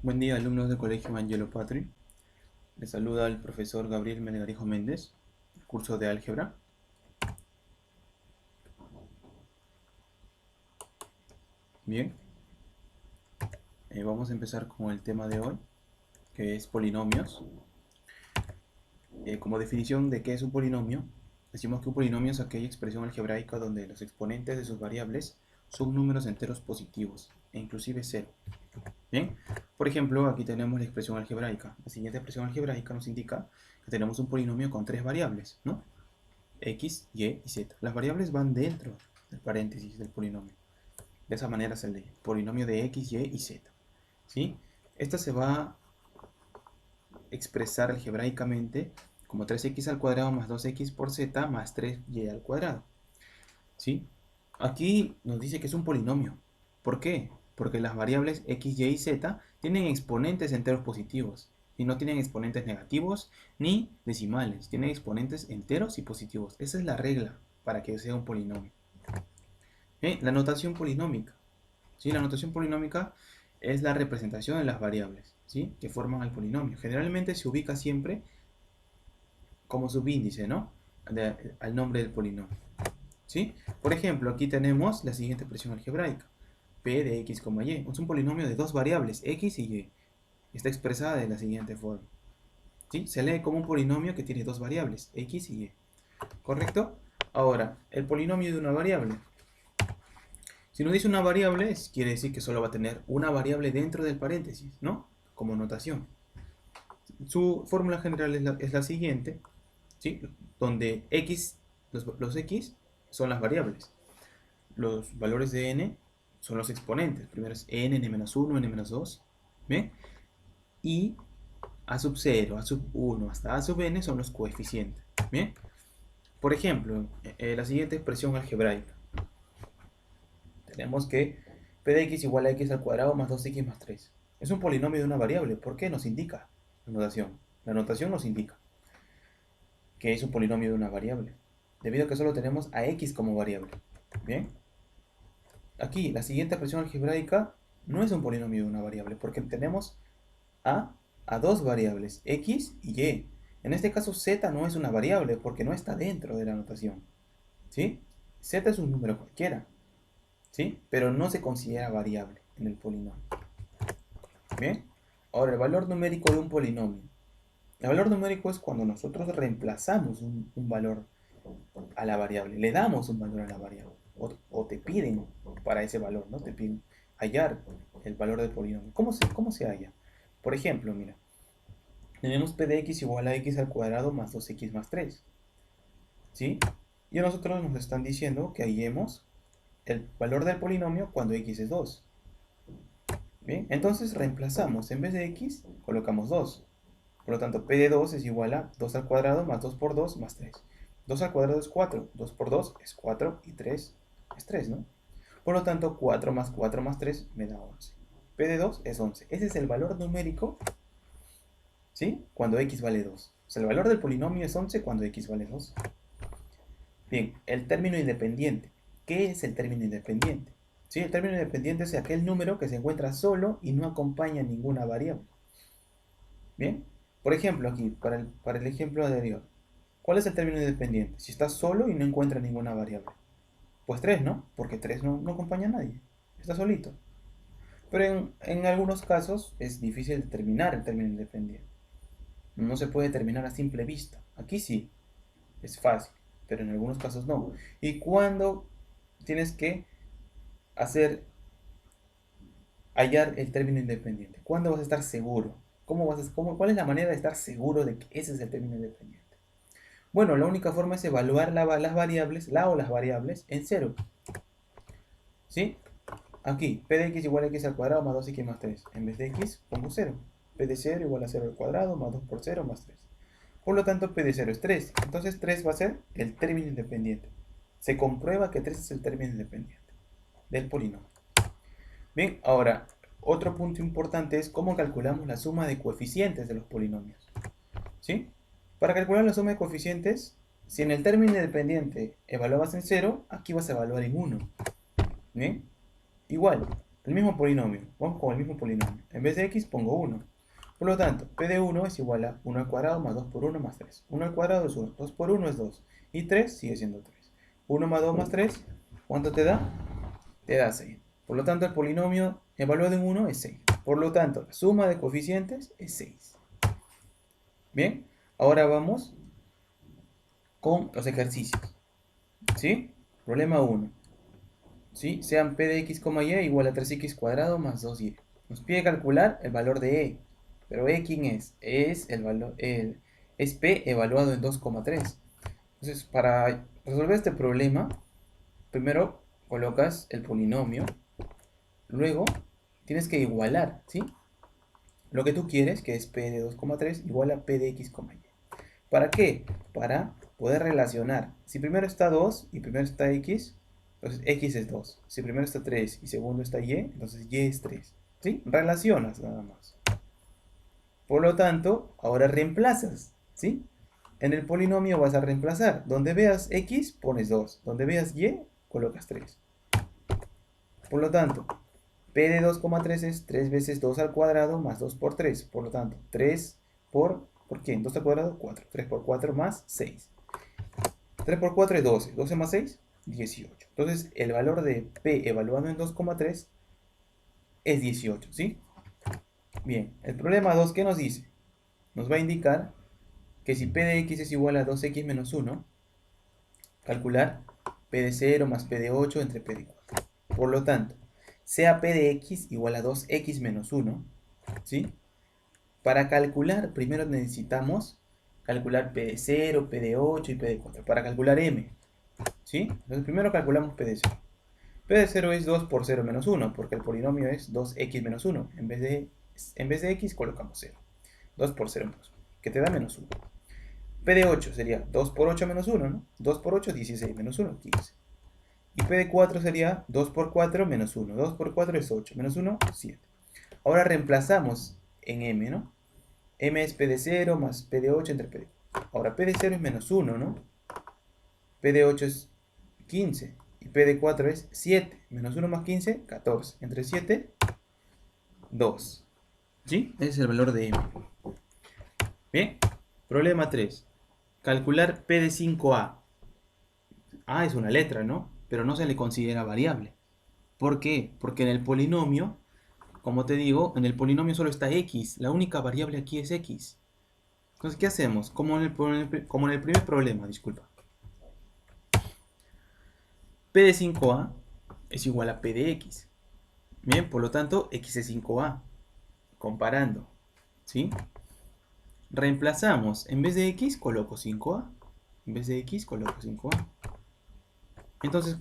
Buen día, alumnos del Colegio Angelo Patri. Les saluda el profesor Gabriel Melgarijo Méndez, curso de álgebra. Bien, vamos a empezar con el tema de hoy, que es polinomios. Como definición de qué es un polinomio, decimos que un polinomio es aquella expresión algebraica donde los exponentes de sus variables son números enteros positivos, e inclusive cero. Bien, por ejemplo, aquí tenemos la expresión algebraica. La siguiente expresión algebraica nos indica que tenemos un polinomio con tres variables, ¿no? X, Y y Z. Las variables van dentro del paréntesis del polinomio. De esa manera se lee polinomio de X, Y y Z. ¿Sí? Esta se va a expresar algebraicamente como 3x al cuadrado más 2x por z más 3y al cuadrado. ¿Sí? Aquí nos dice que es un polinomio. ¿Por qué? Porque las variables x, y y z tienen exponentes enteros positivos. Y no tienen exponentes negativos ni decimales. Tienen exponentes enteros y positivos. Esa es la regla para que sea un polinomio. La notación polinómica. ¿Sí? La notación polinómica es la representación de las variables, ¿sí?, que forman el polinomio. Generalmente se ubica siempre como subíndice, ¿no?, al nombre del polinomio. ¿Sí? Por ejemplo, aquí tenemos la siguiente expresión algebraica. P de x, y. Es un polinomio de dos variables, x y y. Está expresada de la siguiente forma. ¿Sí? Se lee como un polinomio que tiene dos variables, x y y. ¿Correcto? Ahora, el polinomio de una variable. Si nos dice una variable, quiere decir que solo va a tener una variable dentro del paréntesis, ¿no? Como notación. Su fórmula general es la siguiente, ¿sí? Donde x, los x son las variables. Los valores de n son los exponentes. Primero es n, n-1, n-2, ¿bien? Y a sub 0, a sub 1 hasta a sub n son los coeficientes, ¿bien? Por ejemplo, la siguiente expresión algebraica. Tenemos que p de x igual a x al cuadrado más 2x más 3. Es un polinomio de una variable. ¿Por qué? Nos indica la notación. La notación nos indica que es un polinomio de una variable, debido a que solo tenemos a x como variable. Bien. Aquí, la siguiente expresión algebraica no es un polinomio de una variable, porque tenemos a dos variables, x y y. En este caso, z no es una variable, porque no está dentro de la notación. ¿Sí? Z es un número cualquiera. ¿Sí? Pero no se considera variable en el polinomio. Bien. Ahora, el valor numérico de un polinomio. El valor numérico es cuando nosotros reemplazamos un valor a la variable, le damos un valor a la variable, o te piden para ese valor, ¿no? Te piden hallar el valor del polinomio. ¿Cómo se halla? Por ejemplo, mira, tenemos p de x igual a x al cuadrado más 2x más 3, ¿sí? Y a nosotros nos están diciendo que hallemos el valor del polinomio cuando x es 2. Bien, entonces reemplazamos, en vez de x, colocamos 2. Por lo tanto, p de 2 es igual a 2 al cuadrado más 2 por 2 más 3. 2 al cuadrado es 4, 2 por 2 es 4 y 3 es 3, ¿no? Por lo tanto, 4 más 3 me da 11. P de 2 es 11. Ese es el valor numérico, ¿sí?, cuando x vale 2. O sea, el valor del polinomio es 11 cuando x vale 2. Bien, el término independiente. ¿Qué es el término independiente? ¿Sí? El término independiente es aquel número que se encuentra solo y no acompaña ninguna variable. Bien, por ejemplo, aquí, para el ejemplo anterior, ¿cuál es el término independiente? Si está solo y no encuentra ninguna variable. Pues 3, ¿no? Porque 3 no acompaña a nadie. Está solito. Pero en algunos casos es difícil determinar el término independiente. No se puede determinar a simple vista. Aquí sí, es fácil, pero en algunos casos no. ¿Y cuándo tienes que hallar el término independiente? ¿Cuándo vas a estar seguro? ¿Cuál es la manera de estar seguro de que ese es el término independiente? Bueno, la única forma es evaluar las variables en cero. ¿Sí? Aquí, p de x igual a x al cuadrado más 2x más 3. En vez de x, pongo 0. P de 0 igual a 0 al cuadrado más 2 por 0 más 3. Por lo tanto, p de 0 es 3. Entonces 3 va a ser el término independiente. Se comprueba que 3 es el término independiente del polinomio. Bien, ahora, otro punto importante es cómo calculamos la suma de coeficientes de los polinomios. ¿Sí? Para calcular la suma de coeficientes, si en el término independiente evaluabas en 0, aquí vas a evaluar en 1. ¿Bien? Igual, El mismo polinomio. Vamos con el mismo polinomio. En vez de x pongo 1. Por lo tanto, p de 1 es igual a 1 al cuadrado más 2 por 1 más 3. 1 al cuadrado es 1. 2 por 1 es 2. Y 3 sigue siendo 3. 1 más 2 más 3, ¿cuánto te da? Te da 6. Por lo tanto, el polinomio evaluado en 1 es 6. Por lo tanto, la suma de coeficientes es 6. Bien, ahora vamos con los ejercicios. ¿Sí? Problema 1. ¿Sí? Sean p de x, y igual a 3x cuadrado más 2y. Nos pide calcular el valor de e. Pero e, ¿quién es? Es el valor, es p evaluado en 2,3. Entonces, para resolver este problema, primero colocas el polinomio. Luego, tienes que igualar, ¿sí? Lo que tú quieres, que es p de 2,3 igual a p de x, y. ¿Para qué? Para poder relacionar. Si primero está 2 y primero está x, entonces x es 2. Si primero está 3 y segundo está y, entonces y es 3. ¿Sí? Relacionas nada más. Por lo tanto, ahora reemplazas. ¿Sí? En el polinomio vas a reemplazar. Donde veas x, pones 2. Donde veas y, colocas 3. Por lo tanto, p de 2,3 es 3 veces 2 al cuadrado más 2 por 3. Por lo tanto, 3 ¿por qué? 2 al cuadrado, 4. 3 por 4 más 6. 3 por 4 es 12. 12 más 6, 18. Entonces, el valor de P evaluado en 2,3 es 18, ¿sí? Bien, el problema 2, ¿qué nos dice? Nos va a indicar que si P de x es igual a 2x menos 1, calcular P de 0 más P de 8 entre P de 4. Por lo tanto, sea P de x igual a 2x menos 1, ¿sí? Para calcular, primero necesitamos calcular P de 0, P de 8 y P de 4. Para calcular M, ¿sí? Entonces primero calculamos P de 0. P de 0 es 2 por 0 menos 1, porque el polinomio es 2x menos 1. En vez de x colocamos 0. 2 por 0 menos 1, que te da menos 1. P de 8 sería 2 por 8 menos 1, ¿no? 2 por 8, 16 menos 1, 15. Y P de 4 sería 2 por 4 menos 1. 2 por 4 es 8, menos 1, 7. Ahora reemplazamos en M, ¿no? M es P de 0 más P de 8 entre P de 4. Ahora P de 0 es menos 1, ¿no? P de 8 es 15. Y P de 4 es 7. Menos 1 más 15, 14. Entre 7, 2. ¿Sí? Ese es el valor de M. Bien. Problema 3. Calcular P de 5A. A es una letra, ¿no? Pero no se le considera variable. ¿Por qué? Porque en el polinomio, como te digo, en el polinomio solo está x. La única variable aquí es x. Entonces, ¿qué hacemos? Como en el primer problema, disculpa. P de 5A es igual a P de x. Bien, por lo tanto, x es 5A. Comparando, ¿sí? Reemplazamos. En vez de x, coloco 5A. En vez de x, coloco 5A. Entonces,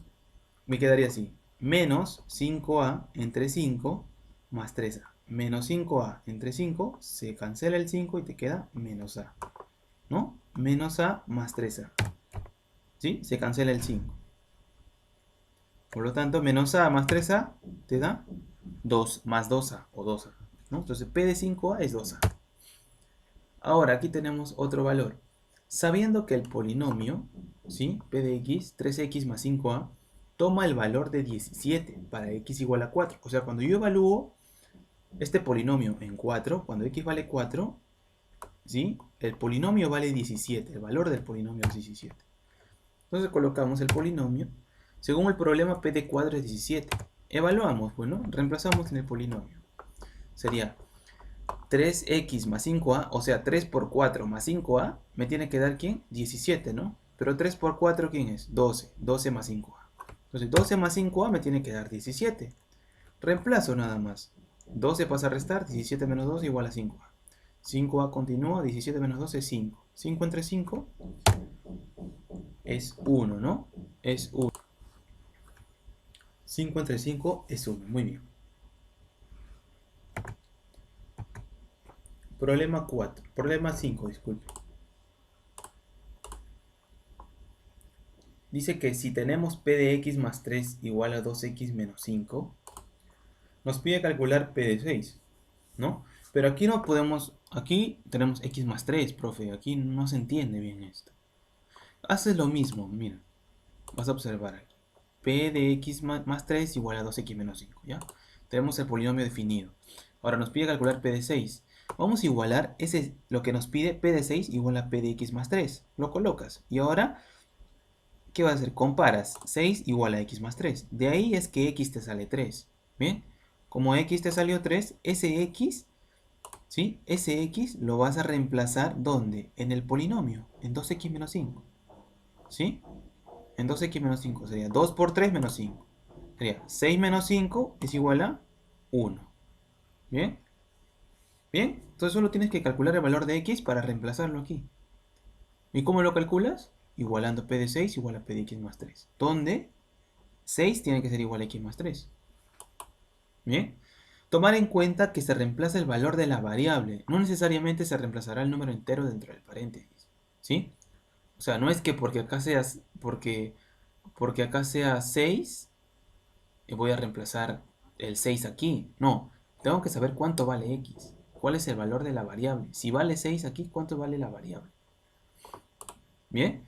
me quedaría así. Menos 5A entre 5 más 3A. Menos 5A entre 5, se cancela el 5 y te queda menos A. ¿No? Menos A más 3A. ¿Sí? Se cancela el 5. Por lo tanto, menos A más 3A te da 2 más 2A o 2A. ¿No? Entonces, P de 5A es 2A. Ahora, aquí tenemos otro valor. Sabiendo que el polinomio, ¿sí? P de x, 3x más 5a, toma el valor de 17 para x igual a 4. O sea, cuando yo evalúo este polinomio en 4, cuando x vale 4, ¿sí? El polinomio vale 17, el valor del polinomio es 17. Entonces colocamos el polinomio. Según el problema, p de 4 es 17. Evaluamos, bueno, reemplazamos en el polinomio. Sería 3x más 5a, o sea, 3 por 4 más 5a, me tiene que dar, ¿quién? 17, ¿no? Pero 3 por 4, ¿quién es? 12. 12 más 5a. Entonces, 12 más 5a me tiene que dar 17. Reemplazo nada más. 12 pasa a restar, 17 menos 2 igual a 5a. 5a continúa, 17 menos 2 es 5. 5 entre 5 es 1, ¿no? Es 1. 5 entre 5 es 1. Muy bien. Problema 4. Problema 5, disculpe. Dice que si tenemos p de x más 3 igual a 2x menos 5, nos pide calcular p de 6, ¿no? Pero aquí no podemos, aquí tenemos x más 3, profe, aquí no se entiende bien esto. Haces lo mismo, mira, vas a observar aquí. P de x más 3 igual a 2x menos 5, ¿ya? Tenemos el polinomio definido. Ahora nos pide calcular p de 6. Vamos a igualar lo que nos pide p de 6 igual a p de x más 3. Lo colocas. Y ahora, ¿qué vas a hacer? Comparas 6 igual a x más 3. De ahí es que x te sale 3. ¿Bien? Como x te salió 3, ese x, ¿sí? Ese x lo vas a reemplazar, ¿dónde? En el polinomio, en 2x menos 5. ¿Sí? En 2x menos 5 sería 2 por 3 menos 5. Sería 6 menos 5 es igual a 1. ¿Bien? ¿Bien? Entonces solo tienes que calcular el valor de x para reemplazarlo aquí. ¿Y cómo lo calculas? Igualando p de 6 igual a p de x más 3. Donde 6 tiene que ser igual a x más 3. ¿Bien? Tomar en cuenta que se reemplaza el valor de la variable. No necesariamente se reemplazará el número entero dentro del paréntesis. ¿Sí? O sea, no es que porque acá sea 6, voy a reemplazar el 6 aquí. No, tengo que saber cuánto vale x. ¿Cuál es el valor de la variable? Si vale 6 aquí, ¿cuánto vale la variable? ¿Bien?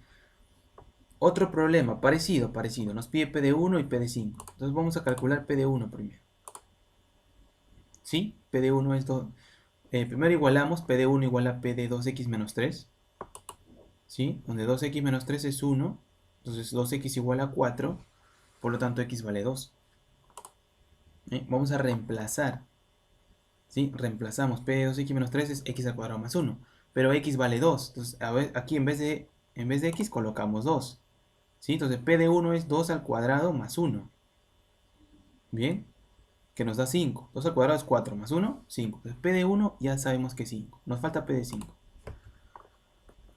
Otro problema, parecido. Nos pide p de 1 y p de 5. Entonces vamos a calcular p de 1 primero. ¿Sí? P de 1 es 2. Primero igualamos p de 1 igual a p de 2x menos 3. ¿Sí? Donde 2x menos 3 es 1. Entonces 2x igual a 4. Por lo tanto x vale 2. Vamos a reemplazar. ¿Sí? Reemplazamos p de 2x menos 3 es x al cuadrado más 1. Pero x vale 2. Entonces a ver, aquí en vez de x colocamos 2. ¿Sí? Entonces p de 1 es 2 al cuadrado más 1. Bien. Que nos da 5. 2 al cuadrado es 4 más 1, 5. Entonces p de 1 ya sabemos que es 5. Nos falta p de 5.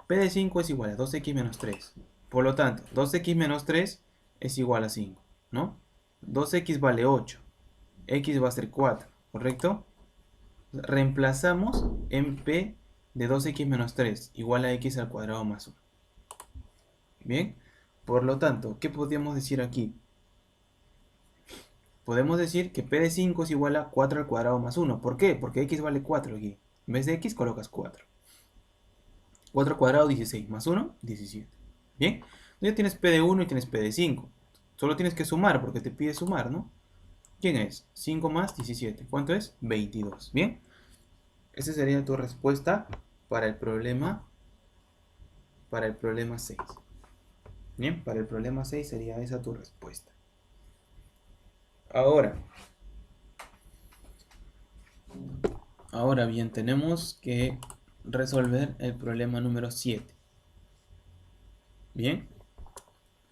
P de 5 es igual a 2x menos 3. Por lo tanto, 2x menos 3 es igual a 5, ¿no? 2x vale 8. X va a ser 4, ¿correcto? Reemplazamos en P de 2x menos 3 igual a x al cuadrado más 1. Bien, por lo tanto, ¿qué podríamos decir aquí? Podemos decir que P de 5 es igual a 4 al cuadrado más 1. ¿Por qué? Porque x vale 4 aquí. En vez de x colocas 4. 4 al cuadrado, 16. Más 1, 17. Bien, ya tienes P de 1 y tienes P de 5. Solo tienes que sumar porque te pide sumar, ¿no? ¿Quién es? 5 más 17. ¿Cuánto es? 22. Bien, esa sería tu respuesta para el problema 6. Bien, para el problema 6 sería esa tu respuesta. Ahora bien, tenemos que resolver el problema número 7. Bien.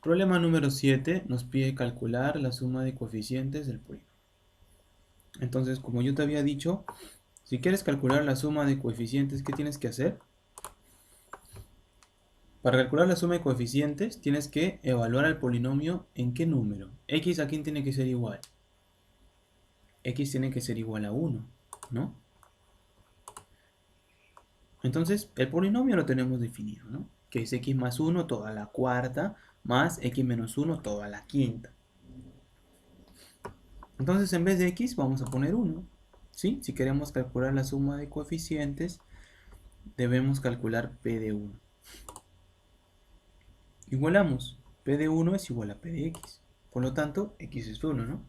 Problema número 7 nos pide calcular la suma de coeficientes del polinomio. Entonces, como yo te había dicho, si quieres calcular la suma de coeficientes, ¿qué tienes que hacer? Para calcular la suma de coeficientes, tienes que evaluar al polinomio en qué número. X a quién tiene que ser igual. X tiene que ser igual a 1, ¿no? Entonces, el polinomio lo tenemos definido, ¿no? Que es x más 1 toda la cuarta más x menos 1 toda la quinta. Entonces, en vez de x, vamos a poner 1. ¿Sí? Si queremos calcular la suma de coeficientes, debemos calcular p de 1. Igualamos. P de 1 es igual a p de x. Por lo tanto, x es 1, ¿no?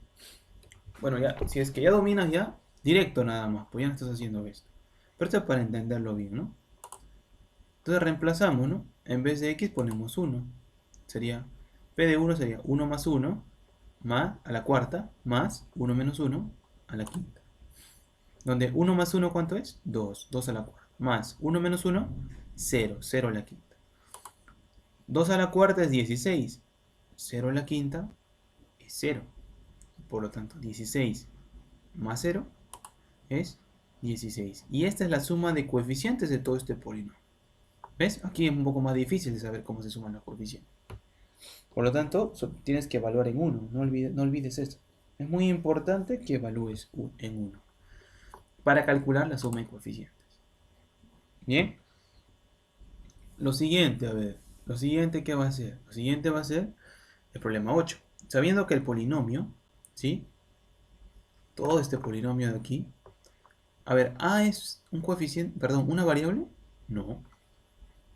Bueno, ya, si es que ya dominas ya, directo nada más, pues ya no estás haciendo esto. Pero esto es para entenderlo bien, ¿no? Entonces reemplazamos, ¿no? En vez de x ponemos 1. Sería, p de 1 sería 1 más 1, más a la cuarta, más 1 menos 1 a la quinta. Donde 1 más 1, ¿cuánto es? 2, 2 a la cuarta. Más 1 menos 1, 0, 0 a la quinta. 2 a la cuarta es 16. 0 a la quinta es 0. Por lo tanto, 16 más 0 es 16. Y esta es la suma de coeficientes de todo este polinomio. ¿Ves? Aquí es un poco más difícil de saber cómo se suman los coeficientes. Por lo tanto, tienes que evaluar en 1. No olvides eso. Es muy importante que evalúes en 1 para calcular la suma de coeficientes. Bien. Lo siguiente, a ver. Lo siguiente, ¿qué va a ser? Lo siguiente va a ser el problema 8. Sabiendo que el polinomio, ¿sí? Todo este polinomio de aquí. A ver, ¿A es un coeficiente, perdón, una variable? No.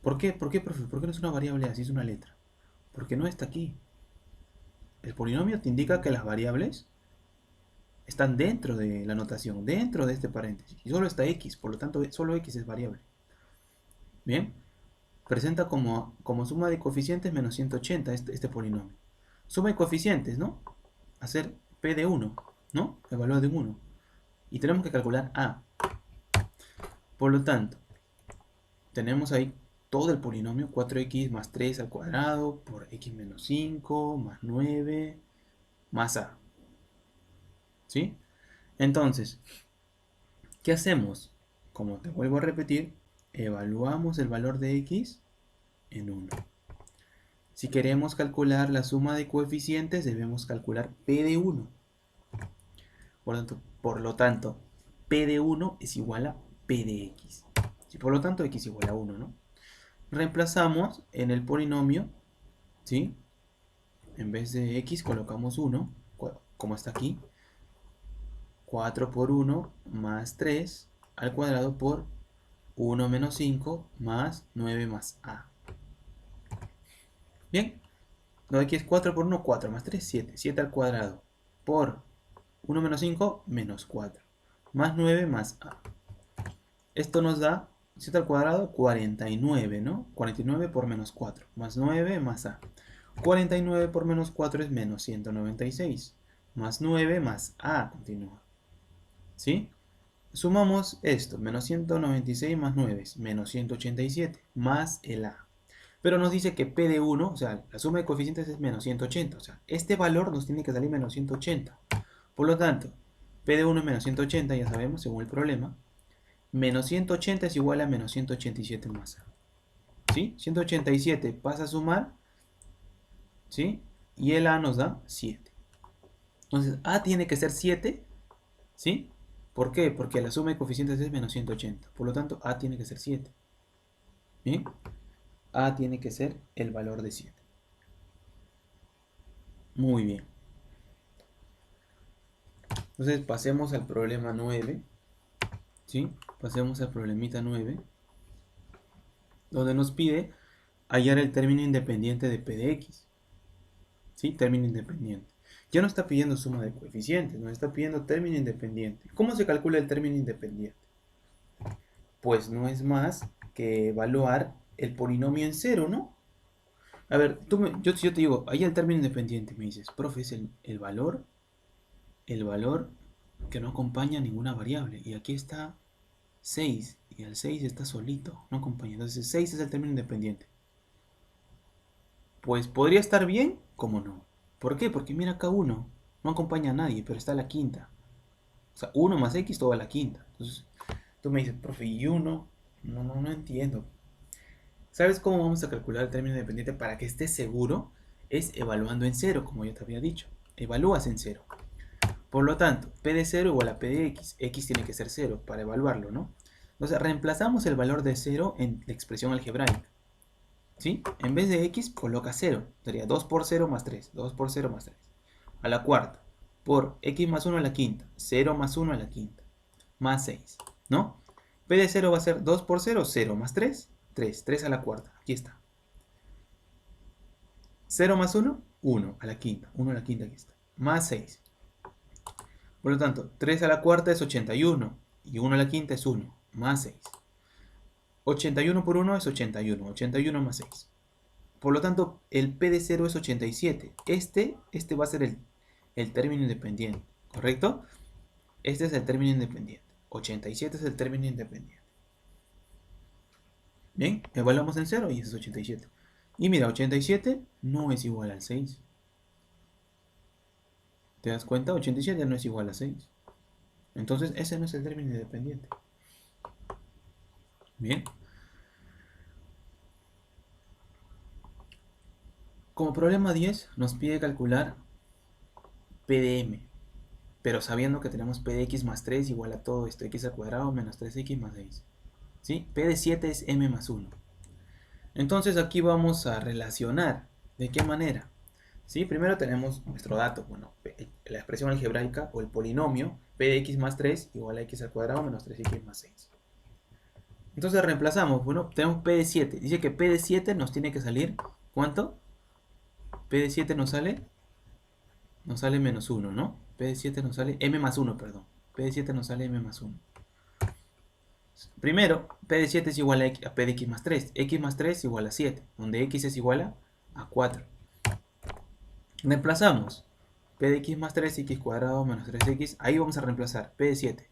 ¿Por qué? ¿Por qué, profe? ¿Por qué no es una variable así, es una letra? Porque no está aquí. El polinomio te indica que las variables están dentro de la notación, dentro de este paréntesis. Y solo está x, por lo tanto, solo x es variable. Bien, presenta como suma de coeficientes menos 180 este polinomio. Suma de coeficientes, ¿no? Hacer p de 1, ¿no? El valor de 1. Y tenemos que calcular a. Por lo tanto, tenemos ahí todo el polinomio, 4x más 3 al cuadrado por x menos 5 más 9 más a. ¿Sí? Entonces, ¿qué hacemos? Como te vuelvo a repetir, evaluamos el valor de x en 1. Si queremos calcular la suma de coeficientes, debemos calcular p de 1. Por lo tanto, p de 1 es igual a p de x. Y por lo tanto, x igual a 1, ¿no? Reemplazamos en el polinomio, ¿sí? En vez de x colocamos 1, como está aquí. 4 por 1 más 3 al cuadrado por 1 menos 5 más 9 más a. Bien, lo de aquí es 4 por 1, 4 más 3, 7. 7 al cuadrado por 1 menos 5, menos 4. Más 9 más a. Esto nos da 7 al cuadrado, 49, ¿no? 49 por menos 4, más 9 más a. 49 por menos 4 es menos 196. Más 9 más a, continúa. ¿Sí? Sumamos esto, menos 196 más 9 es menos 187, más el a. Pero nos dice que p de 1, o sea, la suma de coeficientes es menos 180. O sea, este valor nos tiene que salir menos 180. Por lo tanto, p de 1 es menos 180, ya sabemos, según el problema. Menos 180 es igual a menos 187 más a. ¿Sí? 187 pasa a sumar, ¿sí? Y el a nos da 7. Entonces, a tiene que ser 7, ¿sí? ¿Por qué? Porque la suma de coeficientes es menos 180. Por lo tanto, a tiene que ser 7. ¿Bien? A tiene que ser el valor de 7. Muy bien. Entonces, pasemos al problema 9. ¿Sí? Pasemos al problemita 9. Donde nos pide hallar el término independiente de p de x. ¿Sí? Término independiente. Ya no está pidiendo suma de coeficientes, nos está pidiendo término independiente. ¿Cómo se calcula el término independiente? Pues no es más que evaluar el polinomio en cero, ¿no? A ver, yo te digo, ahí el término independiente, me dices, profe, es el valor que no acompaña ninguna variable. Y aquí está 6, y el 6 está solito, no acompaña. Entonces 6 es el término independiente. Pues podría estar bien, como no. ¿Por qué? Porque mira acá 1, no acompaña a nadie, pero está la quinta. O sea, 1 más x todo a la quinta. Entonces, tú me dices, profe, ¿y 1? No entiendo. ¿Sabes cómo vamos a calcular el término independiente para que estés seguro? Es evaluando en cero, como yo te había dicho. Evalúas en cero. Por lo tanto, p de 0 igual a p de x. X tiene que ser 0 para evaluarlo, ¿no? Entonces, reemplazamos el valor de 0 en la expresión algebraica. ¿Sí? En vez de x, coloca 0. Sería 2 por 0 más 3. 2 por 0 más 3. A la cuarta. Por x más 1 a la quinta. 0 más 1 a la quinta. Más 6. ¿No? P de 0 va a ser 2 por 0, 0 más 3. 3. 3 a la cuarta. Aquí está. 0 más 1, 1 a la quinta. 1 a la quinta, aquí está. Más 6. Por lo tanto, 3 a la cuarta es 81. Y 1 a la quinta es 1. Más 6. 81 por 1 es 81. 81 más 6. Por lo tanto, el P de 0 es 87. Este va a ser el término independiente. ¿Correcto? Este es el término independiente. 87 es el término independiente. Bien, evaluamos en 0 y ese es 87. Y mira, 87 no es igual al 6. ¿Te das cuenta? 87 no es igual a 6. Entonces, ese no es el término independiente. Bien. Como problema 10, nos pide calcular P de m. Pero sabiendo que tenemos P de x más 3 igual a todo esto, x al cuadrado menos 3x más 6. ¿Sí? P de 7 es m más 1. Entonces aquí vamos a relacionar. ¿De qué manera? ¿Sí? Primero tenemos nuestro dato, bueno, la expresión algebraica o el polinomio p de x más 3 igual a x al cuadrado menos 3x más 6. Entonces reemplazamos, bueno, tenemos p de 7. Dice que p de 7 nos tiene que salir, ¿cuánto? P de 7 nos sale menos 1, ¿no? P de 7 nos sale m más 1, perdón. P de 7 nos sale m más 1. Primero, P de 7 es igual a P de x más 3. X más 3 es igual a 7, donde x es igual a 4. Reemplazamos. P de x más 3, x cuadrado menos 3x. Ahí vamos a reemplazar P de 7.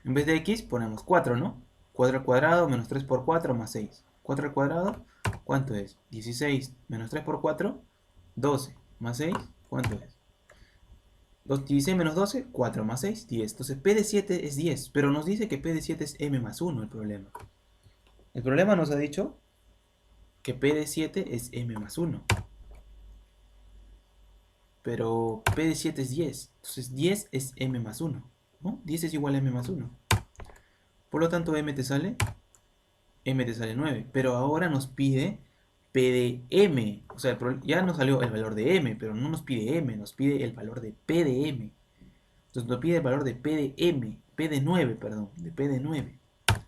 En vez de x ponemos 4, ¿no? 4 al cuadrado menos 3 por 4 más 6. 4 al cuadrado, ¿cuánto es? 16 menos 3 por 4, 12. Más 6, ¿cuánto es? 16 menos 12, 4 más 6, 10. Entonces P de 7 es 10, pero nos dice que P de 7 es m más 1 el problema. El problema nos ha dicho que P de 7 es m más 1. Pero P de 7 es 10. Entonces 10 es m más 1, ¿no? 10 es igual a m más 1. Por lo tanto, m te sale 9. Pero ahora nos pide P de m. O sea, ya nos salió el valor de m, pero no nos pide m, nos pide el valor de P de m. Entonces nos pide el valor de P de m, P de 9, perdón, de P de 9.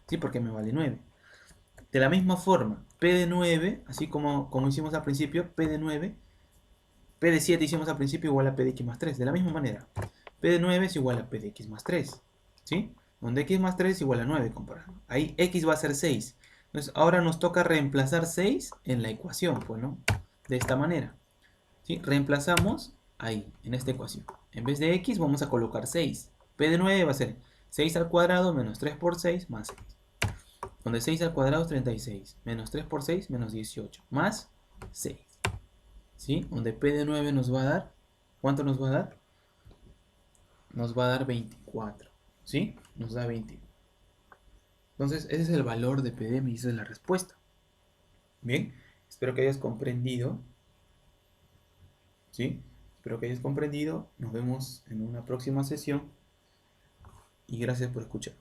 ¿Sí? Porque me vale 9. De la misma forma, P de 9, así como hicimos al principio, P de 9, P de 7 hicimos al principio igual a P de x más 3. De la misma manera, P de 9 es igual a P de x más 3. ¿Sí? Donde x más 3 es igual a 9 comparando. Ahí x va a ser 6. Entonces ahora nos toca reemplazar 6 en la ecuación, pues, ¿no? De esta manera. ¿Sí? Reemplazamos ahí, en esta ecuación. En vez de x vamos a colocar 6. P de 9 va a ser 6 al cuadrado menos 3 por 6 más 6. Donde 6 al cuadrado es 36. Menos 3 por 6 menos 18. Más 6. ¿Sí? Donde P de 9 nos va a dar, ¿cuánto nos va a dar? Nos va a dar 24. ¿Sí? Nos da 20. Entonces, ese es el valor de P de m y esa es la respuesta. Bien, espero que hayas comprendido. ¿Sí? Espero que hayas comprendido. Nos vemos en una próxima sesión. Y gracias por escuchar.